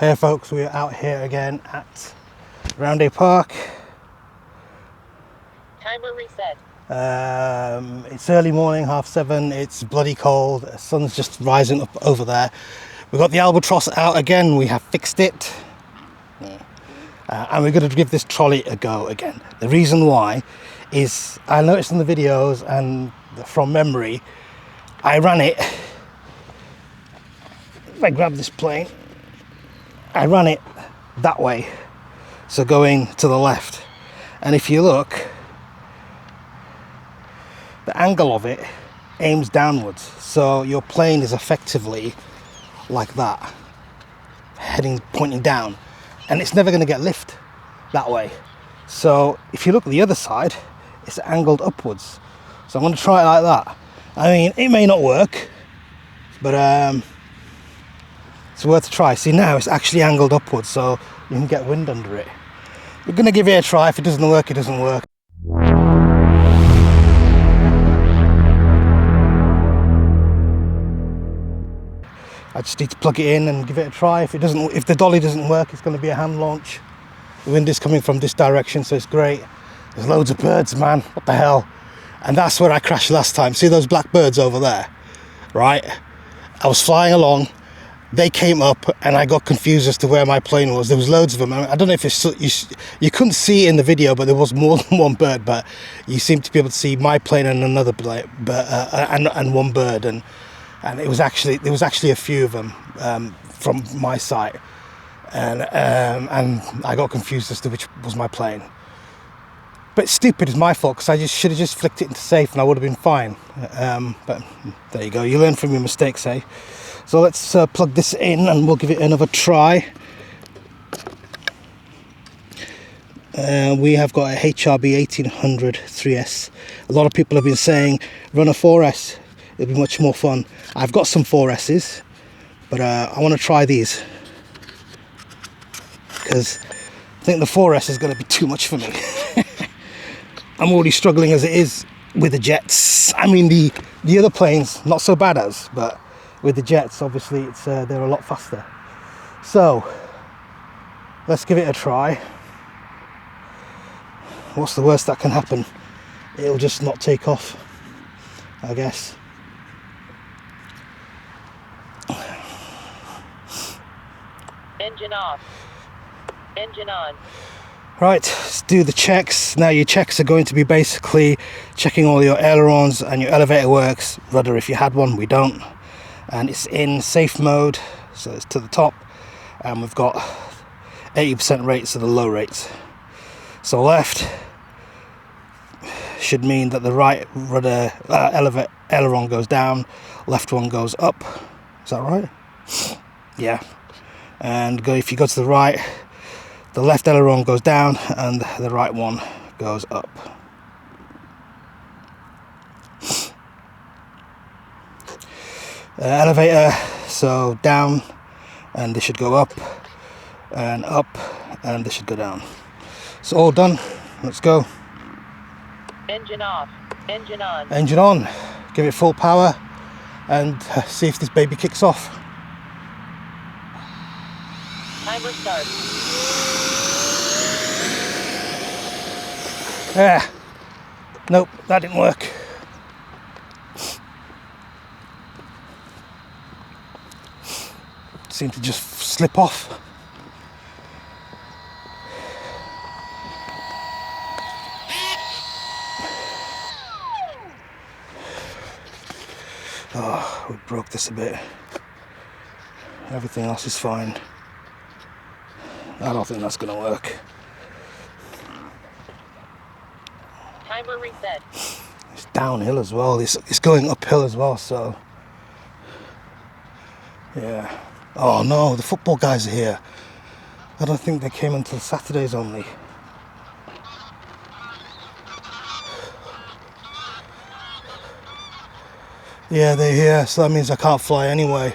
Hey folks, we're out here again at Roundhay Park. Timer reset. It's early morning, 7:30. It's bloody cold. The sun's just rising up over there. We've got the Albatros out again. We have fixed it. And we're going to give this trolley a go again. The reason why is I noticed in the videos and from memory, I ran it. If I grab this plane, I ran it that way, so going to the left. And if you look, the angle of it aims downwards, so your plane is effectively like that, pointing down, and it's never going to get lift that way. So if you look at the other side, it's angled upwards. So I'm going to try it like that. I mean, it may not work, but it's worth a try. See, now it's actually angled upwards, so you can get wind under it. We're going to give it a try. If it doesn't work, it doesn't work. I just need to plug it in and give it a try. If the dolly doesn't work, it's going to be a hand launch. The wind is coming from this direction, so it's great. There's loads of birds, man. What the hell? And that's where I crashed last time. See those black birds over there? Right? I was flying along. They came up and I got confused as to where my plane was. There was loads of them. I don't know if you couldn't see it in the video, but there was more than one bird. But you seem to be able to see my plane and another plane, and one bird. And there was actually a few of them from my site, and I got confused as to which was my plane. But stupid, it's my fault, because I should have just flicked it into safe and I would have been fine. But there you go. You learn from your mistakes, eh? So let's plug this in and we'll give it another try. We have got a HRB 1800 3S. A lot of people have been saying run a 4S, it'll be much more fun. I've got some 4S's, but I want to try these because I think the 4S is going to be too much for me. I'm already struggling as it is with the jets. I mean, the other planes not so bad as, but with the jets, obviously, they're a lot faster. So let's give it a try. What's the worst that can happen? It'll just not take off, I guess. Engine off. Engine on. Right, let's do the checks. Now your checks are going to be basically checking all your ailerons and your elevator works, rudder if you had one, we don't. And it's in safe mode, so it's to the top, and we've got 80% rates are the low rates. So left should mean that the right rudder aileron goes down, left one goes up. Is that right? Yeah. And if you go to the right, the left aileron goes down and the right one goes up. Elevator, so down, and this should go up, and this should go down. So all done. Let's go. Engine off. Engine on. Engine on. Give it full power and see if this baby kicks off. Timer start. Yeah. Nope, that didn't work. Seemed to just slip off. Oh, we broke this a bit. Everything else is fine. I don't think that's going to work. Timer reset. It's downhill as well. It's going uphill as well, so yeah. Oh no, the football guys are here. I don't think they came until Saturdays only. Yeah, they're here, so that means I can't fly anyway.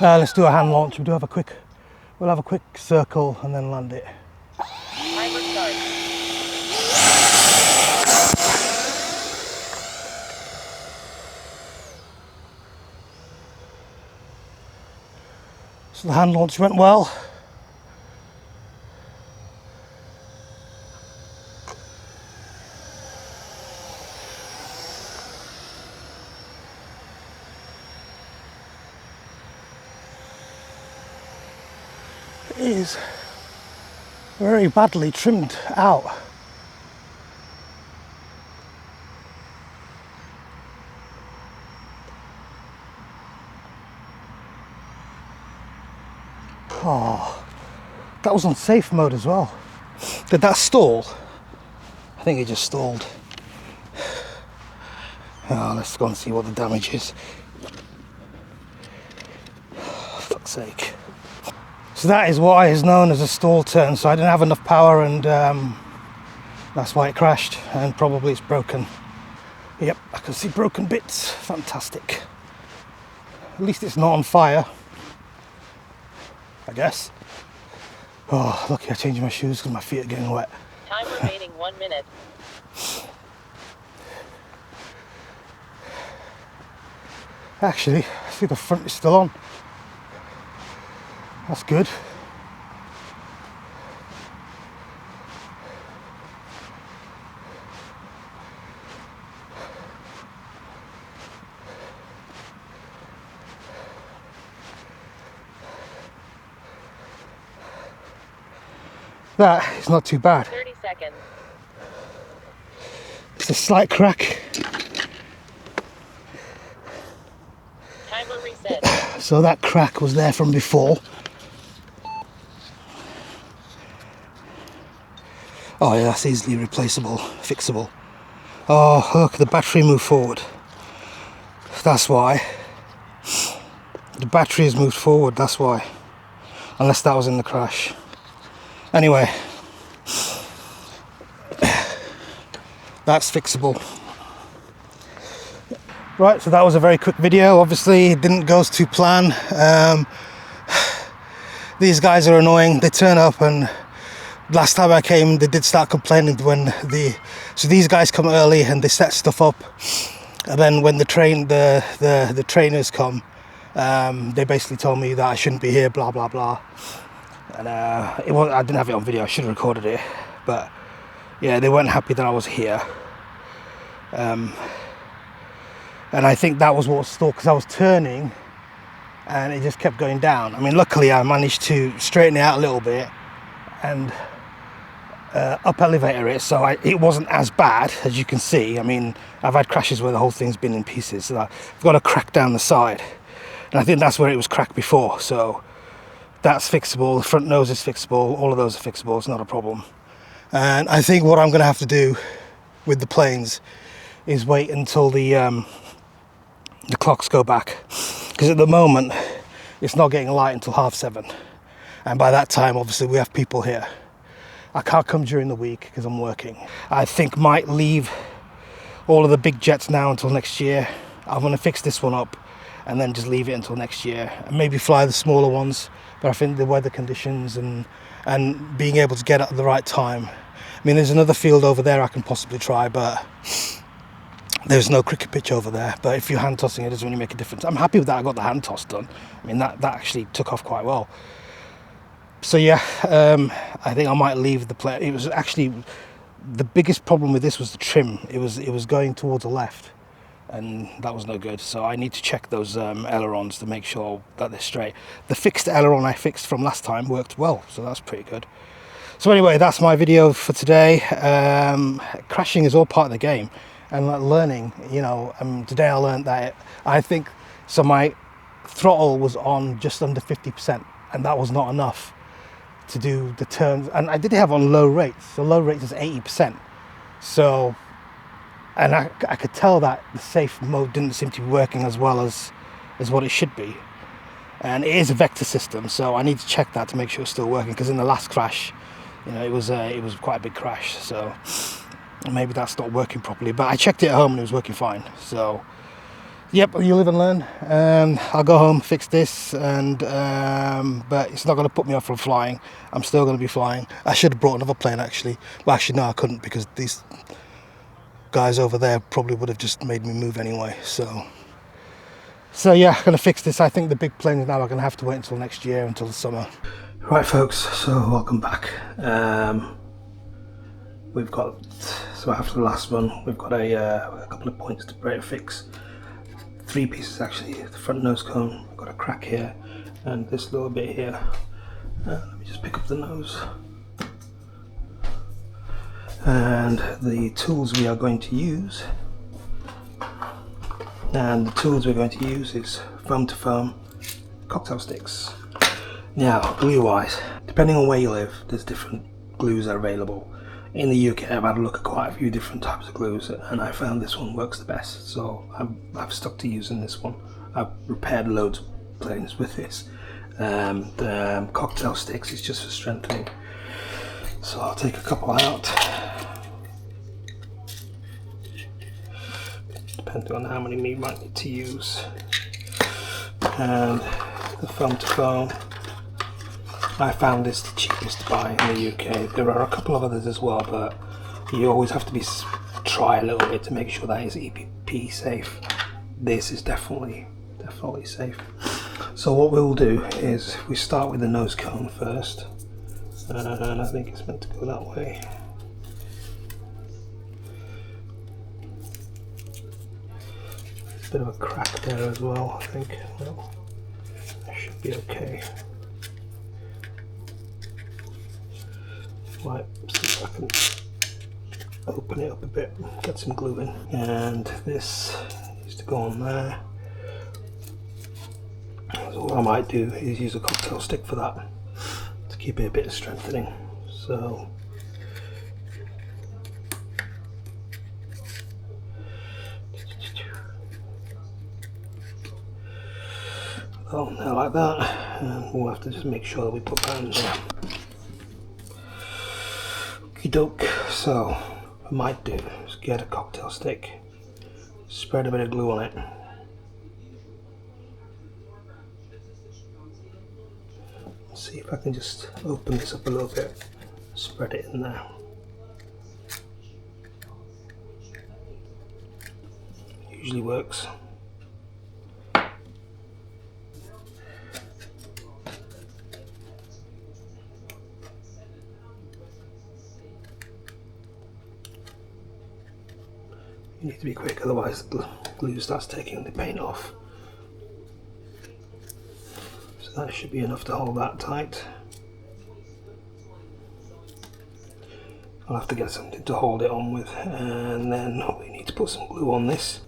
Let's do a hand launch. We'll have a quick circle and then land it. Timer start. So the hand launch went well. It is very badly trimmed out. Oh, that was on safe mode as well. Did that stall? I think it just stalled. Oh, let's go and see what the damage is. Oh, fuck's sake. So that is what is known as a stall turn. So I didn't have enough power, and that's why it crashed, and probably it's broken. Yep, I can see broken bits. Fantastic. At least it's not on fire, I guess. Oh, lucky I changed my shoes because my feet are getting wet. Time remaining 1 minute. Actually, I see the front is still on. That's good. That is not too bad. 30 seconds. It's a slight crack. Timer reset. So that crack was there from before. Oh yeah, that's easily replaceable, fixable. Oh look, the battery moved forward. That's why. The battery has moved forward, that's why. Unless that was in the crash. Anyway, that's fixable. Right, so that was a very quick video. Obviously, it didn't go to plan. These guys are annoying. They turn up, and last time I came, they did start complaining when so these guys come early and they set stuff up, and then when the trainers come, they basically told me that I shouldn't be here, blah blah blah. And I didn't have it on video. I should have recorded it, but yeah, they weren't happy that I was here. And I think that was what was stalled, because I was turning and it just kept going down. I mean, luckily I managed to straighten it out a little bit and up elevator it, so it wasn't as bad as you can see. I mean, I've had crashes where the whole thing's been in pieces, so I've got a crack down the side, and I think that's where it was cracked before, so that's fixable. The front nose is fixable. All of those are fixable. It's not a problem. And I think what I'm going to have to do with the planes is wait until the clocks go back, because at the moment it's not getting light until 7:30, and by that time obviously we have people here. I can't come during the week because I'm working. I think might leave all of the big jets now until next year. I'm going to fix this one up and then just leave it until next year, and maybe fly the smaller ones. But I think the weather conditions and being able to get at the right time. I mean, there's another field over there I can possibly try, but there's no cricket pitch over there. But if you're hand tossing, it doesn't really make a difference. I'm happy with that. I got the hand toss done. I mean, that actually took off quite well. So yeah, I think I might leave the plane. It was actually, the biggest problem with this was the trim. It was going towards the left, and that was no good. So I need to check those ailerons to make sure that they're straight. The fixed aileron I fixed from last time worked well, so that's pretty good. So anyway, that's my video for today. Crashing is all part of the game, and like learning, you know, today I learned that I think, so my throttle was on just under 50%, and that was not enough to do the turns, and I did have on low rates, so low rates is 80%. So, and I could tell that the safe mode didn't seem to be working as well as what it should be. And it is a vector system, so I need to check that to make sure it's still working, because in the last crash, you know, it was quite a big crash, so maybe that's not working properly. But I checked it at home and it was working fine. So yep, you live and learn. I'll go home, fix this, and but it's not going to put me off from flying. I'm still going to be flying. I should have brought another plane actually. Well, actually no, I couldn't, because these guys over there probably would have just made me move anyway. So So yeah, I'm going to fix this. I think the big planes now are going to have to wait until next year, until the summer. Right folks, so welcome back. We've got, so after the last run, we've got a couple of points to break fix. 3 pieces actually. The front nose cone, I've got a crack here, and this little bit here. Let me just pick up the nose. And the tools we are going to use, is foam to foam cocktail sticks. Now, glue wise, depending on where you live, there's different glues that are available. In the UK, I've had a look at quite a few different types of glues, and I found this one works the best, so I've stuck to using this one. I've repaired loads of planes with this. The cocktail sticks is just for strengthening, so I'll take a couple out, depending on how many you might need to use. And the foam to foam, I found this the cheapest to buy in the UK. There are a couple of others as well, but you always have to try a little bit to make sure that is EPP safe. This is definitely safe. So what we'll do is we start with the nose cone first, and I think it's meant to go that way. Bit of a crack there as well, I think. Well, that should be okay. Right, see if I can open it up a bit, get some glue in, and this needs to go on there. So what I might do is use a cocktail stick for that, to keep it a bit of strengthening. So now like that, and we'll have to just make sure that we put that in there. Okie doke. So what I might do is get a cocktail stick, spread a bit of glue on it, see if I can just open this up a little bit, spread it in there. Usually works. You need to be quick, otherwise the glue starts taking the paint off. So that should be enough to hold that tight. I'll have to get something to hold it on with, and then we need to put some glue on this.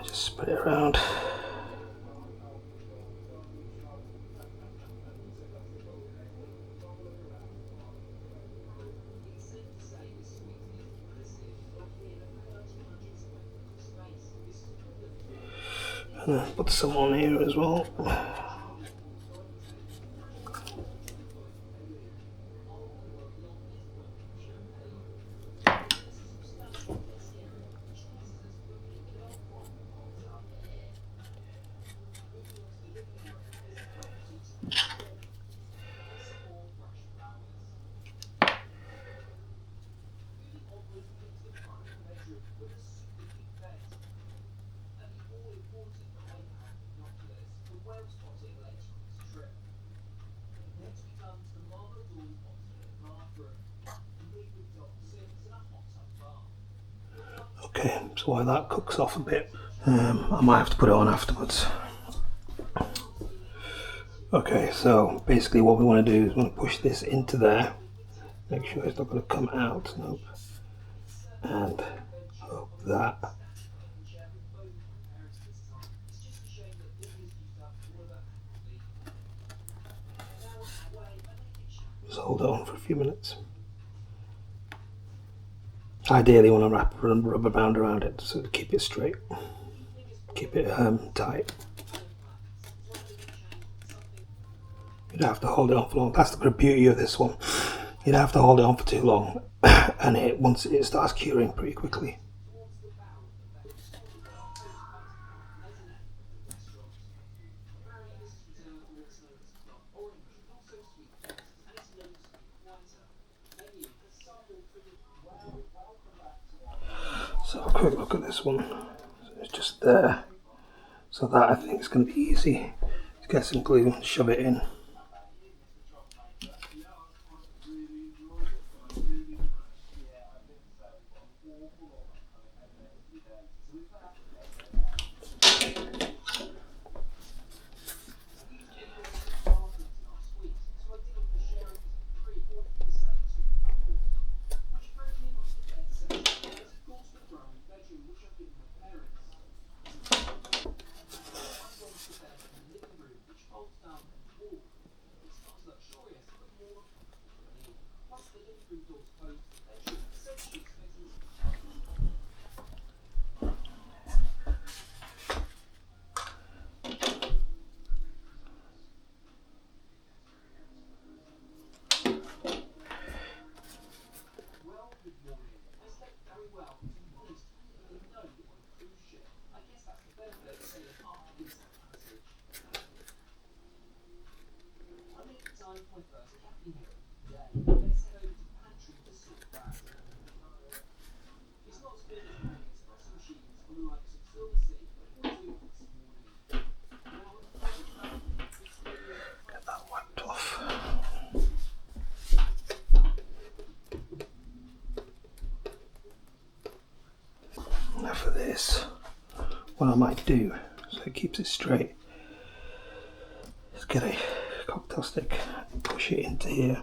Just spread it around. And then put some on here as well. Okay, so while that cooks off a bit, I might have to put it on afterwards. Okay, so basically what we want to do is we want to push this into there, make sure it's not going to come out, nope, and hope that. Just hold it on for a few minutes. Ideally you want to wrap a rubber band around it so to keep it straight, keep it tight. You don't have to hold it on for long. That's the beauty of this one. You don't have to hold it on for too long, and once it starts curing pretty quickly. So have a quick look at this one. So it's just there. So that I think is going to be easy. Just get some glue and shove it in. Get that wiped off. Now for this, what I might do, so it keeps it straight, is get a cocktail stick and push it into here.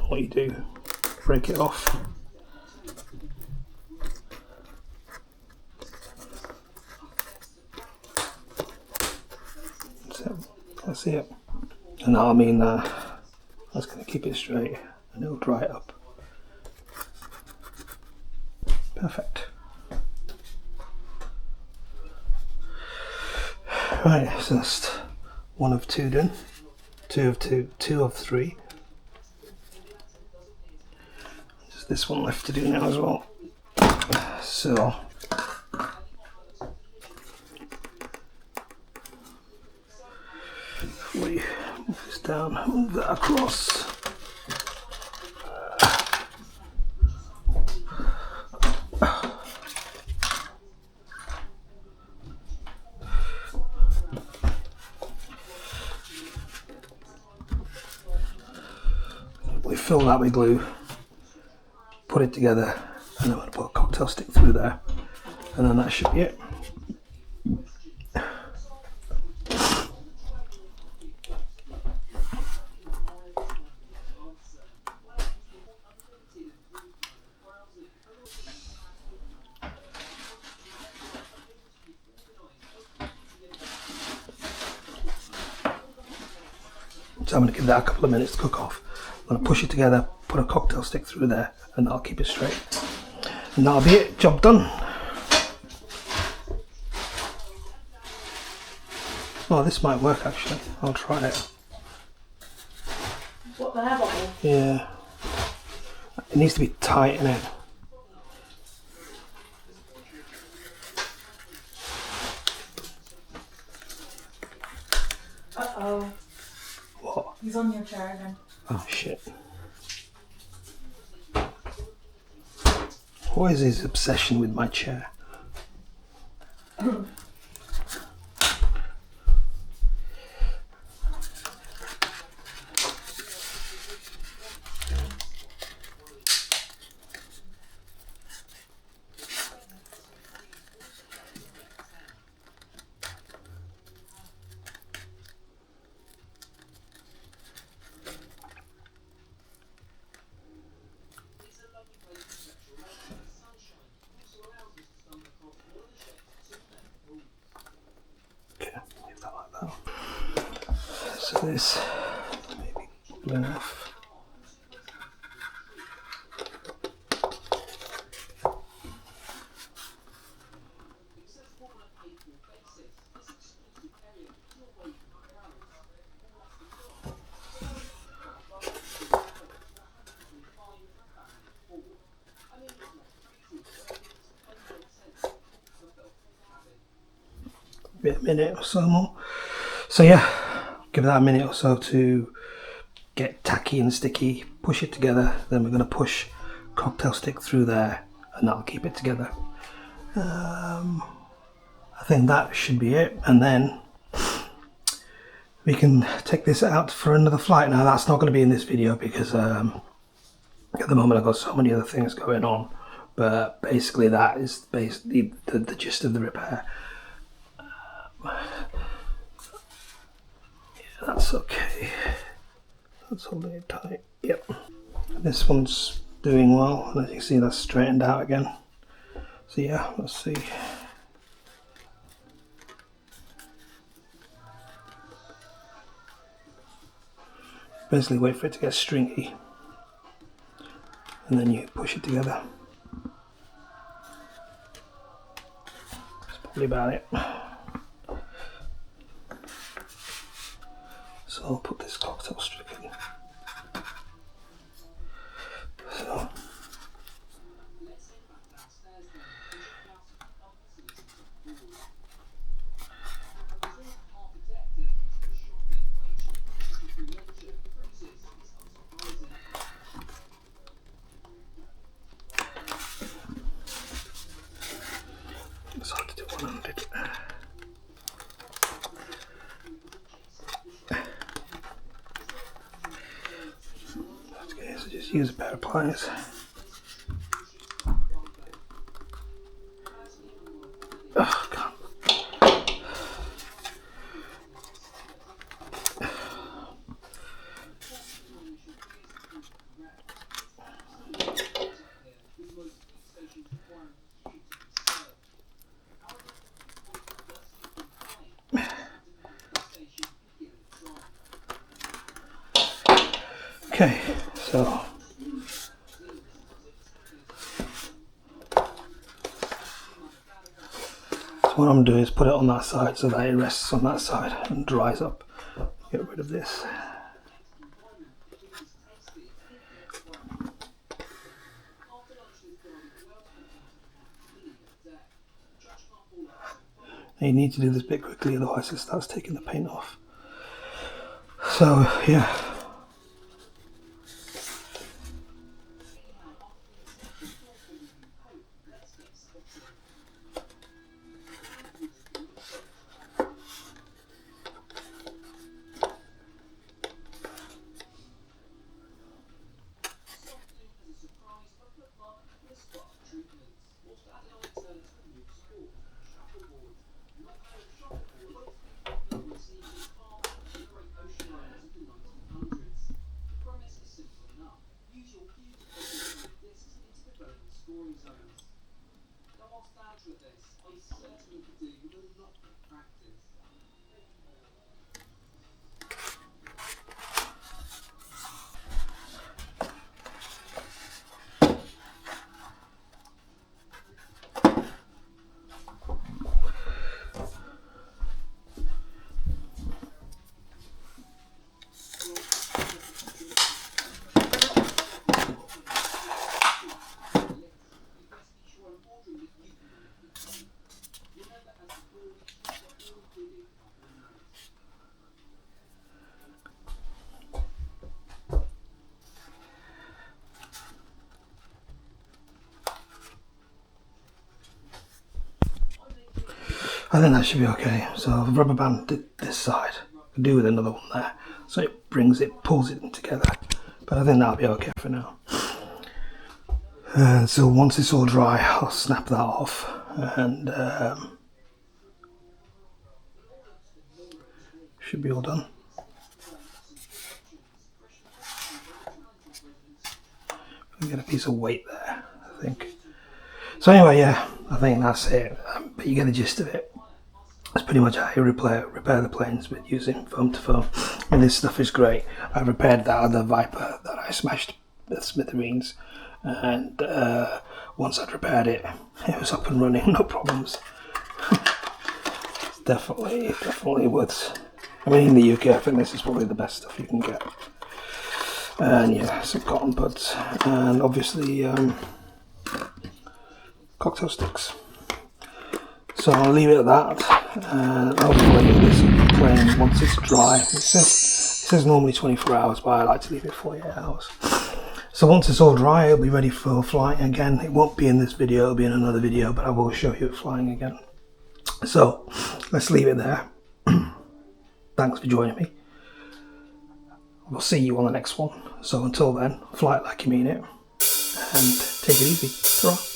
What you do, break it off. That's it. And that'll mean that's going to keep it straight and it'll dry it up. Perfect. Right, so that's one of two done. Two of three. There's this one left to do now as well. So we move this down, move that across. We fill that with glue, put it together, and then I'm going to put a cocktail stick through there, and then that should be it. So I'm going to give that a couple of minutes to cook off. I'm going to push it together, put a cocktail stick through there, and that'll keep it straight. And that'll be it, job done. Oh, this might work actually. I'll try it. What, the hair bottle? Yeah. It needs to be tight in it. Uh-oh. What? He's on your chair again. Oh shit. What is his obsession with my chair? So this maybe good enough. maybe a minute or so more. So yeah, give that a minute or so to get tacky and sticky, push it together, then we're going to push cocktail stick through there and that'll keep it together. I think that should be it, and then we can take this out for another flight. Now that's not going to be in this video because at the moment I've got so many other things going on, but basically that is basically the gist of the repair. Yeah, that's okay. That's holding it tight. Yep. This one's doing well, and as you can see that's straightened out again. So yeah, let's see. Basically wait for it to get stringy and then you push it together. That's probably about it. So I'll put this cocktail strip in. So it's hard to do one-handed. Okay, so just use a pair of pliers. Oh, God. Okay, so what I'm doing is put it on that side so that it rests on that side and dries up. Get rid of this. And you need to do this bit quickly, otherwise it starts taking the paint off. So yeah. I think that should be okay. So I've rubber banded this side. I could do with another one there. So it pulls it together. But I think that'll be okay for now. And so once it's all dry, I'll snap that off. And should be all done. I get a piece of weight there, I think. So anyway, yeah, I think that's it. But you get the gist of it. That's pretty much how you repair the planes with using foam to foam. And this stuff is great. I repaired that other Viper that I smashed at smithereens, and once I'd repaired it, it was up and running, no problems. It's definitely worth. I mean, in the UK, I think this is probably the best stuff you can get. And yeah, some cotton buds, and obviously cocktail sticks. So I'll leave it at that, and hopefully this will be playing once it's dry. It says normally 24 hours, but I like to leave it 48 hours. So once it's all dry, it'll be ready for flying again. It won't be in this video, it'll be in another video, but I will show you it flying again. So let's leave it there. Thanks for joining me. We'll see you on the next one. So until then, fly it like you mean it, and take it easy. Ta-ra.